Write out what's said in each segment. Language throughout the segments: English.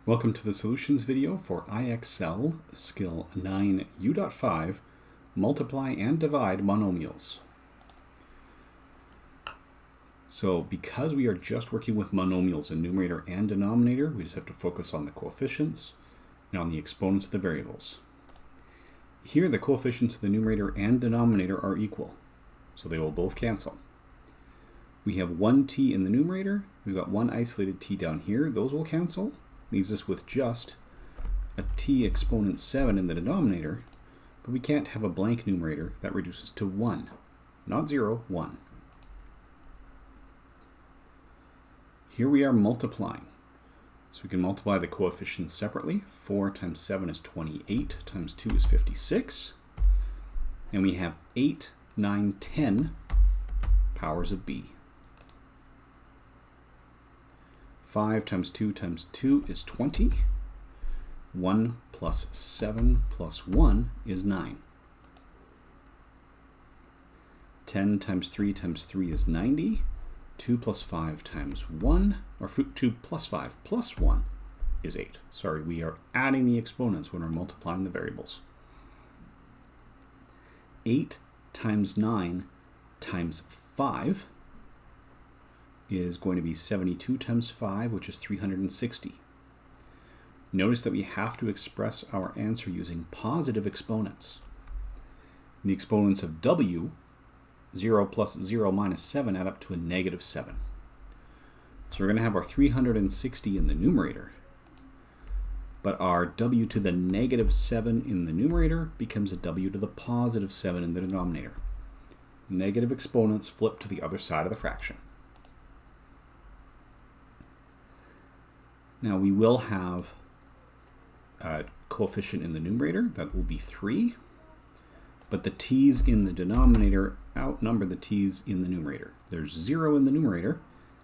Welcome to the solutions video for IXL Skill 9 U.5 Multiply and Divide Monomials. So because we are just working with monomials in numerator and denominator, we just have to focus on the coefficients and on the exponents of the variables. Here the coefficients of the numerator and denominator are equal, so they will both cancel. We have one t in the numerator, we've got one isolated t down here, those will cancel. Leaves us with just a t exponent 7 in the denominator, but we can't have a blank numerator. That reduces to 1. Not 0, 1. Here we are multiplying. So we can multiply the coefficients separately. 4 times 7 is 28, times 2 is 56. And we have 8, 9, 10 powers of b. 5 times 2 times 2 is 20. 1 plus 7 plus 1 is 9. 10 times 3 times 3 is 90. 2 plus 5 times 1, or 2 plus 5 plus 1 is 8. Sorry, we are adding the exponents when we're multiplying the variables. 8 times 9 times 5 is going to be 72 times 5, which is 360. Notice that we have to express our answer using positive exponents. The exponents of w, 0 plus 0 minus 7, add up to a negative 7. So we're going to have our 360 in the numerator, but our w to the negative 7 in the numerator becomes a w to the positive 7 in the denominator. Negative exponents flip to the other side of the fraction. Now we will have a coefficient in the numerator, that will be 3, but the t's in the denominator outnumber the t's in the numerator. There's 0 in the numerator,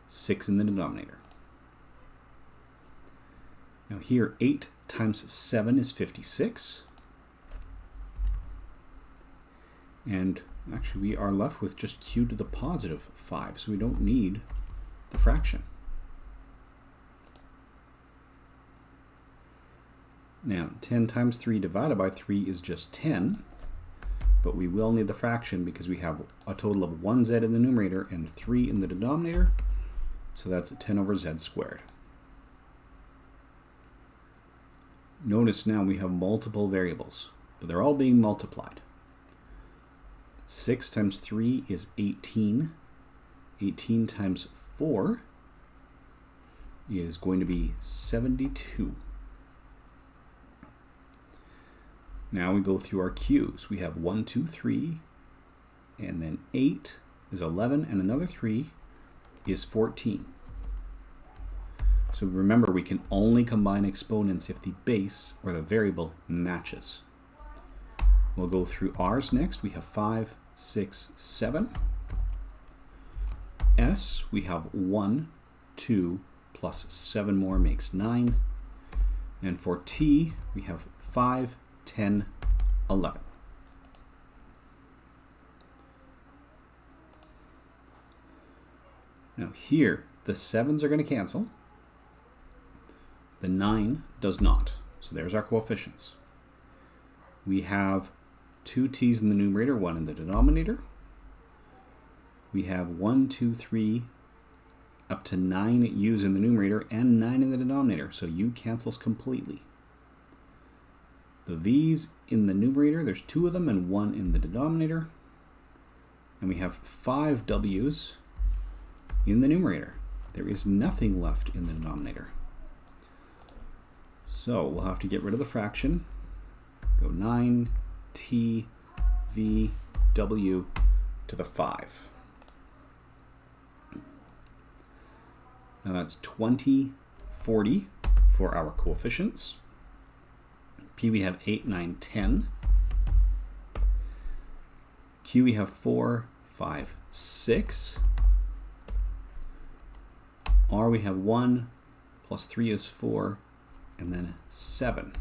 6 in the denominator. Now here 8 times 7 is 56, and actually we are left with just q to the positive 5, so we don't need the fraction. Now, 10 times 3 divided by 3 is just 10, but we will need the fraction because we have a total of 1z in the numerator and 3 in the denominator, so that's 10 over z squared. Notice now we have multiple variables, but they're all being multiplied. 6 times 3 is 18. 18 times 4 is going to be 72. Now we go through our q's. We have 1, 2, 3, and then 8 is 11, and another 3 is 14. So remember, we can only combine exponents if the base or the variable matches. We'll go through r's next. We have 5, 6, 7. S, we have 1, 2, plus 7 more makes 9. And for t, we have 5, 10, 11. Now here, the 7s are going to cancel. The 9 does not. So there's our coefficients. We have 2 t's in the numerator, 1 in the denominator. We have 1, 2, 3, up to 9 u's in the numerator and 9 in the denominator. So u cancels completely. The v's in the numerator, there's 2 of them and 1 in the denominator. And we have 5 w's in the numerator. There is nothing left in the denominator. So we'll have to get rid of the fraction. Go 9 t v w to the 5. Now that's 20, 40 for our coefficients. P we have 8, 9, 10. Q we have 4, 5, 6. R we have 1, plus 3 is 4, and then 7.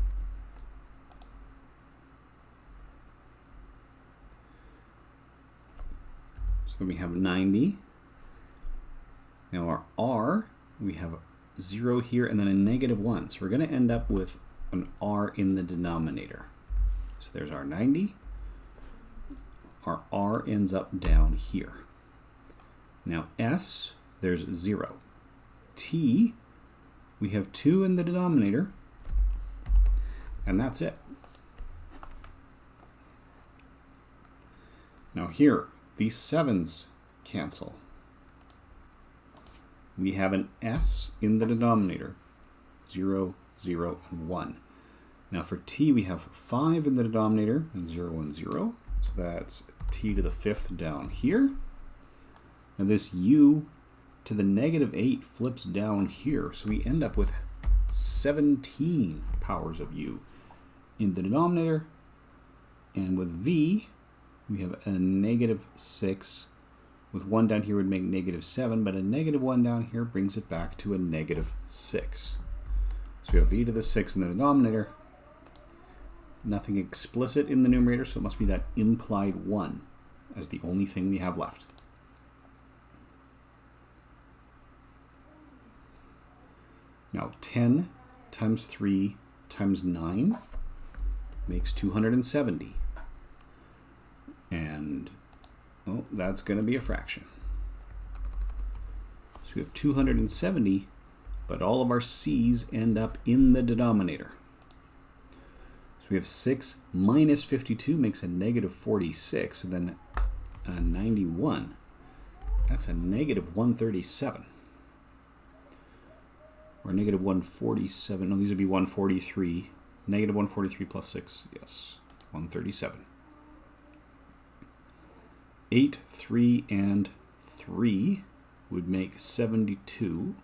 So then we have 90. Now our R, we have 0 here, and then a negative 1. So we're going to end up with an r in the denominator. So there's our 90. Our r ends up down here. Now s, there's 0. T, we have 2 in the denominator, and that's it. Now here, these 7s cancel. We have an s in the denominator, 0, 0, and 1. Now for t, we have 5 in the denominator, and 0, and 0. So that's t to the 5th down here. And this u to the negative 8 flips down here. So we end up with 17 powers of u in the denominator. And with v, we have a negative 6. With 1 down here would make negative 7, but a negative 1 down here brings it back to a negative 6. So we have v to the 6 in the denominator. Nothing explicit in the numerator, so it must be that implied 1 as the only thing we have left. Now 10 times 3 times 9 makes 270. And oh, that's going to be a fraction. So we have 270, but all of our c's end up in the denominator. So we have 6 minus 52 makes a negative 46, and then a 91. That's a negative 137. Or negative 147. No, these would be 143. Negative 143 plus 6. Yes, 137. 8, 3, and 3 would make 72.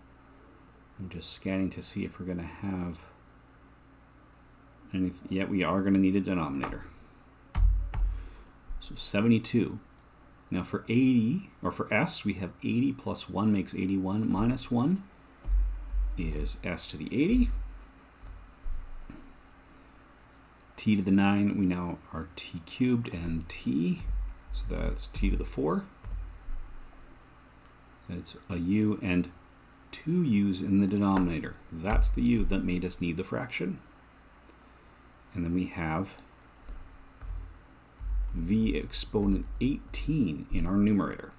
I'm just scanning to see if we're going to have anything. Yeah, we are going to need a denominator. So 72. Now for 80, or for s, we have 80 plus 1 makes 81. Minus 1 is s to the 80. T to the 9, we now are t cubed and t. So that's t to the 4. That's a u and 2 u's in the denominator. That's the u that made us need the fraction. And then we have v exponent 18 in our numerator.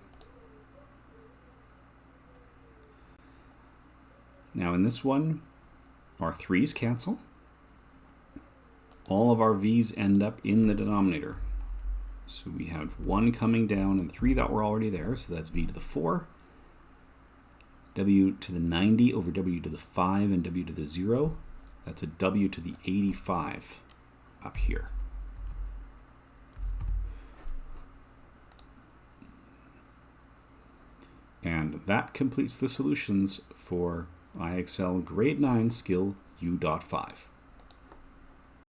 Now in this one, our 3's cancel. All of our v's end up in the denominator. So we have 1 coming down and 3 that were already there, so that's v to the 4. W to the 90 over w to the 5 and w to the 0. That's a w to the 85 up here. And that completes the solutions for IXL Grade 9 Skill U.5.